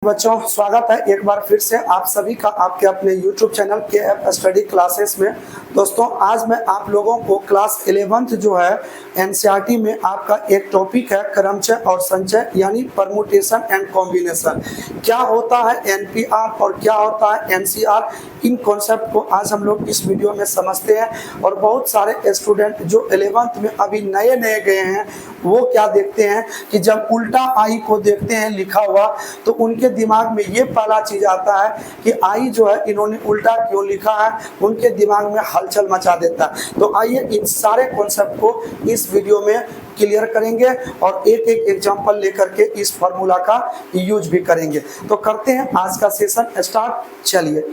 बच्चों, स्वागत है एक बार फिर से आप सभी का आपके अपने YouTube चैनल के स्टडी क्लासेस में। दोस्तों, आज मैं आप लोगों को क्लास 11th जो है एनसीईआरटी में आपका एक टॉपिक है क्रमचय और संचय यानी परमुटेशन एंड कॉम्बिनेशन। क्या होता है एनपीआर और क्या होता है एनसीआर, इन कॉन्सेप्ट को आज हम लोग इस वीडियो में समझते हैं। और बहुत सारे स्टूडेंट जो 11th में अभी नए गए हैं वो क्या देखते हैं कि जब उल्टा आई को देखते हैं लिखा हुआ तो उनके दिमाग में ये पहला चीज आता है कि आई जो है इन्होंने उल्टा क्यों लिखा है, उनके दिमाग में हलचल मचा देता है। तो आइए इन सारे कॉन्सेप्ट को इस वीडियो में क्लियर करेंगे और एक एक एग्जांपल लेकर के इस फॉर्मूला का यूज भी करेंगे। तो करते हैं आज का सेशन स्टार्ट। चलिए,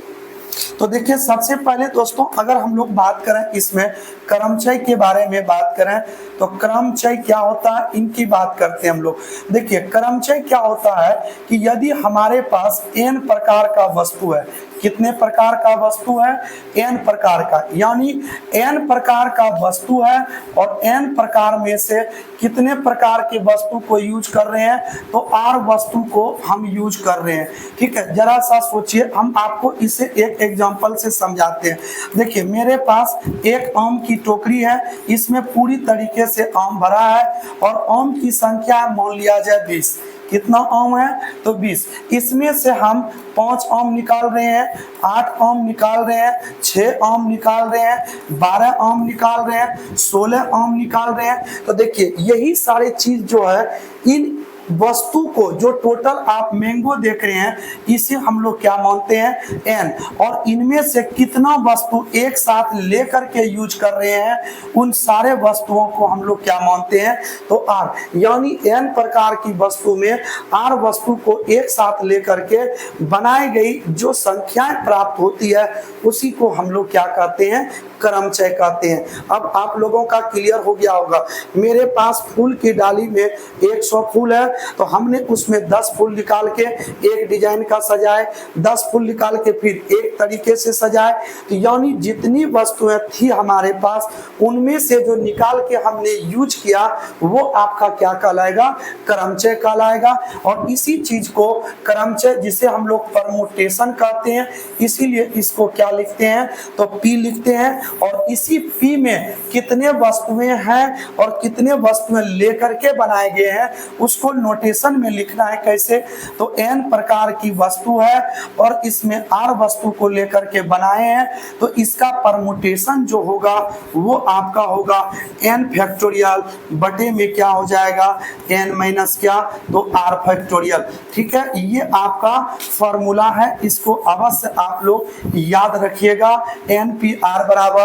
तो देखिए सबसे पहले दोस्तों अगर हम लोग बात करें इसमें क्रमचय के बारे में बात करें तो क्रमचय क्या होता है इनकी बात करते हैं हम लोग। देखिए क्रमचय क्या होता है कि यदि हमारे पास n प्रकार का वस्तु है, कितने प्रकार का वस्तु है, n प्रकार का, यानी n प्रकार का वस्तु है और n प्रकार में से कितने प्रकार के वस्तु को यूज कर रहे हैं तो r वस्तु को हम यूज कर रहे हैं। ठीक है, जरा सा सोचिए, हम आपको इसे एक एग्जांपल से समझाते हैं। देखिए मेरे पास एक आम की टोकरी है, इसमें पूरी तरीके से आम भरा है और आम की संख्या मान लिया जाए 20। कितना आम है तो 20। इसमें से हम 5 आम निकाल रहे हैं, 8 आम निकाल रहे हैं, 6 आम निकाल रहे हैं, 12 आम निकाल रहे हैं, 16 आम निकाल रहे हैं। तो देखिए यही सारे चीज जो है इन वस्तु को जो टोटल आप मैंगो देख रहे हैं इसे हम लोग क्या मानते हैं एन, और इनमें से कितना वस्तु एक साथ लेकर के यूज कर रहे हैं उन सारे वस्तुओं को हम लोग क्या मानते हैं तो आर। यानी एन प्रकार की वस्तु में आर वस्तु को एक साथ लेकर के बनाई गई जो संख्याएं प्राप्त होती है उसी को हम लोग क्या कहते हैं क्रमचय कहते हैं। अब आप लोगों का क्लियर हो गया होगा। मेरे पास फूल की डाली में 100 फूल है तो हमने उसमें 10 फूल निकाल के एक डिजाइन का सजाए, 10 फूल निकाल के फिर एक तरीके से सजाए। तो यानी जितनी वस्तुएं थी हमारे पास उनमें से जो निकाल के हमने यूज किया वो आपका क्या कहलाएगा क्रमचय कहलाएगा। और इसी चीज को क्रमचय जिसे हम लोग परमुटेशन कहते हैं, इसीलिए इसको क्या लिखते हैं तो पी लिखते हैं। और इसी पी में कितने वस्तुएं हैं और कितने वस्तुएं लेकर के बनाए गए हैं उसको नोटेशन में लिखना है। कैसे तो n प्रकार की वस्तु है और इसमें r वस्तु को लेकर के बनाए हैं तो इसका परमुटेशन जो होगा वो आपका होगा n फैक्टोरियल बटे में क्या हो जाएगा n माइनस क्या तो r फैक्टोरियल। ठीक है, ये आपका फॉर्मूला है, इसको अवश्य आप लोग याद रखिएगा। NPR बराबर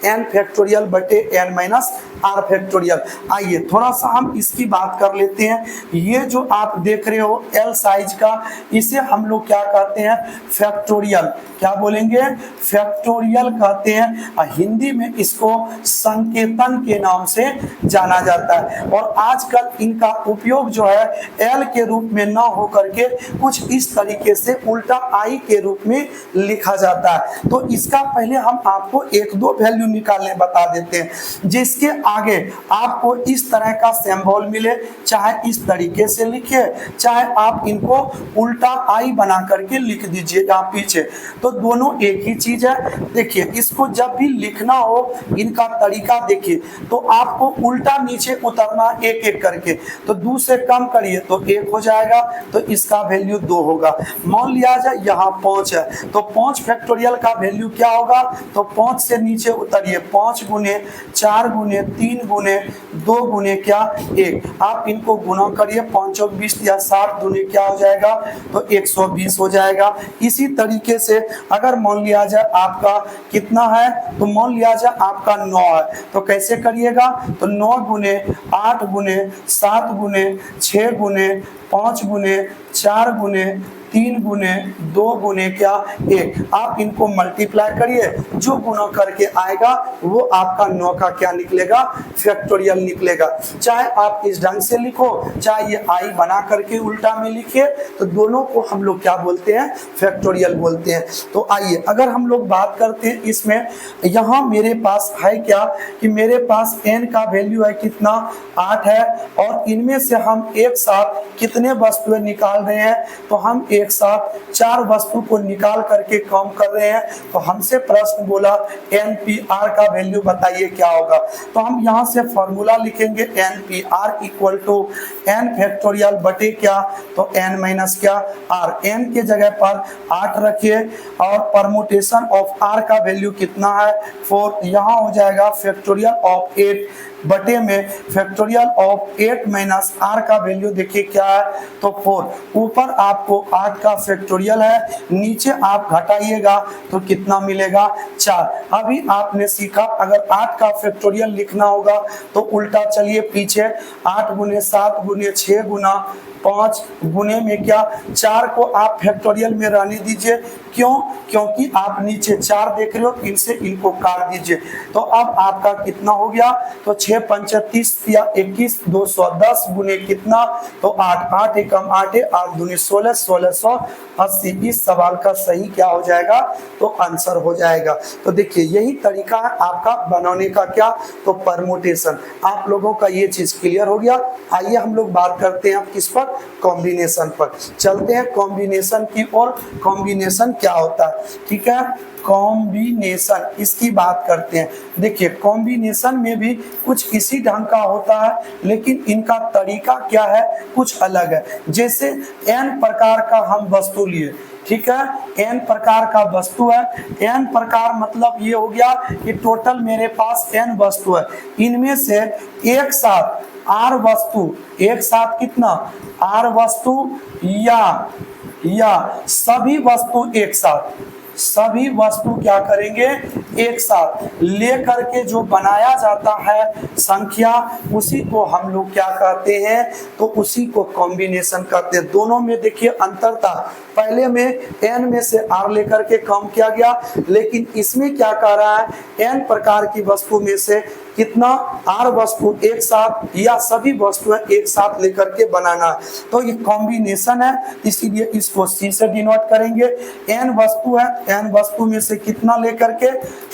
n फैक्टोरियल बटे n माइनस r फैक्टोरियल। आइए थोड़ा सा हम इसकी बात कर लेते हैं। ये जो आप देख रहे हो L साइज का, इसे हम लोग क्या कहते हैं फैक्टोरियल। क्या बोलेंगे फैक्टोरियल कहते हैं। हिंदी में इसको संकेतन के नाम से जाना जाता है। और आजकल इनका उपयोग जो है L के रूप में ना हो करके कुछ इस तरीके से उल्टा I के रूप में लिखा जाता है। तो इसका पहले हम आपको एक दो वैल्यू निकालने बता देते हैं जिसके आगे आपको इस तरह का सिंबल मिले, चाहे इस तरीके से लिखिए चाहे आप इनको उल्टा आई बना करके लिख दीजिए यहाँ पीछे, तो दोनों एक ही चीज है। देखिए इसको जब भी लिखना हो इनका तरीका देखिए तो आपको उल्टा नीचे उतरना एक एक करके। तो 2 से कम करिए तो 1 हो जाएगा तो इसका वैल्यू 2 होगा। मान लिया जाए यहाँ 5 है तो 5 फैक्टोरियल का वैल्यू क्या होगा तो 5 से नीचे उतरिए 5 गुने 4 गुने 3 गुने 2 गुने क्या 1। आप इनको गुना करिए 5 और 20 या 60 गुने क्या हो जाएगा तो 120 हो जाएगा। इसी तरीके से अगर मान लिया जाए आपका कितना है तो मान लिया जाए आपका 9 है तो कैसे करिएगा तो 9 गुने 8 गुने 7 गुने 6 गुने 5 गुने 4 गुने 3 गुने 2 गुने क्या 1। आप इनको मल्टीप्लाई करिए, जो गुना करके आएगा वो आपका 9 का क्या निकलेगा फैक्टोरियल निकलेगा। चाहे आप इस ढंग से लिखो चाहे ये आई बना करके उल्टा में लिखिए, तो दोनों को हम लोग क्या बोलते हैं फैक्टोरियल बोलते हैं। तो आइए अगर हम लोग बात करते हैं इसमें, यहाँ मेरे पास है क्या कि मेरे पास n का वैल्यू है कितना 8 है और इनमें से हम एक साथ कितने वस्तुएं निकाल रहे हैं तो हम एक साथ 4 वस्तु को निकाल करके काम कर रहे हैं। तो हमसे प्रश्न बोला NPR का वैल्यू बताइए क्या होगा। तो हम यहाँ से फॉर्मूला लिखेंगे NPR equal to n factorial बटे क्या, तो n माइनस क्या r। n के जगह पर 8 रखिए और परमुटेशन ऑफ r का वैल्यू कितना है 4। यहाँ हो जाएगा फैक्टोरियल ऑफ 8 बटे में फैक्टोरियल ऑफ 8 माइनस r का वैल्यू देखिए क्या है, तो 4। ऊपर आपको 8 का फैक्टोरियल है, नीचे आप घटाइएगा तो कितना मिलेगा 4। अभी आपने सीखा अगर 8 का फैक्टोरियल लिखना होगा तो उल्टा चलिए पीछे 8 गुने 7 गुने 6 गुना 5 गुने में क्या 4 को आप फैक्टोरियल में रहने दीजिए। क्यों? क्योंकि आप नीचे 4 देख रहे हो, इनसे इनको काट दीजिए। तो अब आपका कितना हो गया, तो 6 पंचे 30 या 21 210 गुने कितना, तो 8 8 एकम 8 8 दूनी 16 1680। इस सवाल का सही क्या हो जाएगा, तो आंसर हो जाएगा। तो देखिए यही तरीका है आपका बनाने का क्या, तो परमुटेशन। आप लोगों का ये चीज क्लियर हो गया। आइए हम लोग बात करते हैं किस पर, कॉम्बिनेशन पर। चलते हैं कॉम्बिनेशन की ओर। कॉम्बिनेशन क्या होता है, ठीक है, कॉम्बिनेशन इसकी बात करते हैं। देखिए कॉम्बिनेशन में भी कुछ इसी ढंग का होता है, लेकिन इनका तरीका क्या है, कुछ अलग है। जैसे n प्रकार का हम वस्तु लिए, ठीक है, n प्रकार का वस्तु है। n प्रकार मतलब ये हो गया कि टोटल मेरे पास n वस्तु है, इनमें से एक साथ r वस्तु, एक साथ कितना r वस्तु या सभी वस्तु एक साथ, सभी वस्तु क्या करेंगे एक साथ लेकर के जो बनाया जाता है संख्या, उसी को हम लोग क्या कहते हैं, तो उसी को कॉम्बिनेशन करते हैं। दोनों में देखिए अंतर था, पहले में n में से r लेकर के कम किया गया, लेकिन इसमें क्या कह रहा है n प्रकार की वस्तु में से कितना r वस्तु एक साथ या सभी वस्तुएं एक साथ लेकर के बनाना। तो ये कॉम्बिनेशन है, इसीलिए इसको C से डिनोट करेंगे। n वस्तु है, n वस्तु में से कितना लेकर के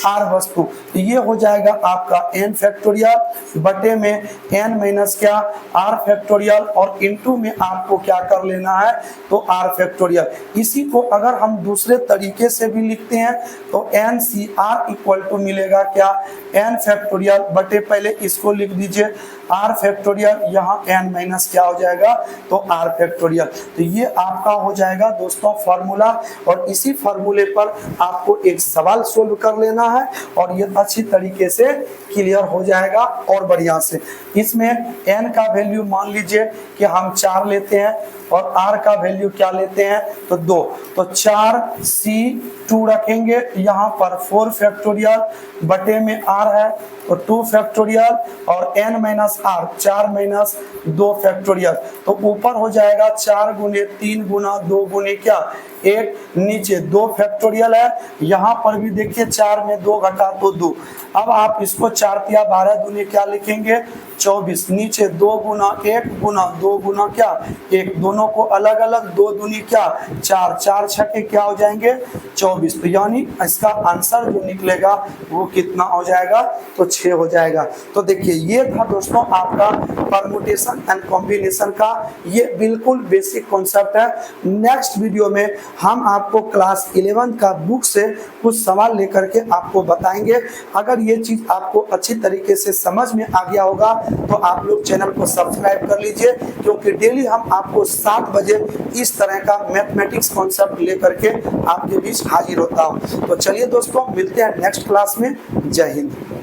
r वस्तु, तो ये हो जाएगा आपका n फैक्टोरियल बटे में n माइनस क्या r फैक्टोरियल, और इनटू में आपको क्या कर लेना है, तो r फैक्टोरियल। इसी को अगर हम दूसरे तरीके से भी लिखते हैं तो NCR इक्वल टू मिलेगा क्या, n फैक्टोरियल बटे, पहले इसको लिख दीजिए r फैक्टोरियल, यहाँ n माइनस क्या हो जाएगा, तो r फैक्टोरियल। तो ये आपका हो जाएगा दोस्तों फार्मूला, और इसी फार्मूले पर आपको एक सवाल सोल्व कर लेना है और ये अच्छी तरीके से क्लियर हो जाएगा और बढ़िया से। इसमें n का वैल्यू मान लीजिए कि हम 4 लेते हैं और r का वैल्यू क्या लेते हैं, तो 2, तो 4C2 रखेंगे, यहाँ पर 4 फैक्टोरियल बटे में r है तो 2 फैक्टोरियल, और n minus r 4 minus 2 factorial. तो ऊपर हो जाएगा 4 गुने 3 गुना 2 गुने क्या 1, नीचे 2 फैक्टोरियल है, यहाँ पर भी देखिए 4 में 2 घटा तो 2। अब आप इसको 4 तिया 12 दूनी क्या लिखेंगे 24, नीचे 2 गुना 1 गुना 2 गुना क्या 1, दोनों को अलग अलग 2 दूनी क्या 4, 4 छक्के क्या हो जाएंगे 24। तो यानी इसका आंसर जो निकलेगा वो कितना हो जाएगा, तो 6 हो जाएगा। तो देखिए ये था दोस्तों आपका परमुटेशन एंड कॉम्बिनेशन का ये बिल्कुल बेसिक कॉन्सेप्ट है। नेक्स्ट वीडियो में हम आपको क्लास 11 का बुक से कुछ सवाल लेकर के आपको बताएंगे। अगर ये चीज आपको अच्छी तरीके से समझ में आ गया होगा तो आप लोग चैनल को सब्सक्राइब कर लीजिए, क्योंकि डेली हम आपको 7 बजे इस तरह का मैथमेटिक्स कॉन्सेप्ट लेकर के आपके बीच हाजिर होता हूँ। तो चलिए दोस्तों मिलते हैं नेक्स्ट क्लास में। जय हिंद।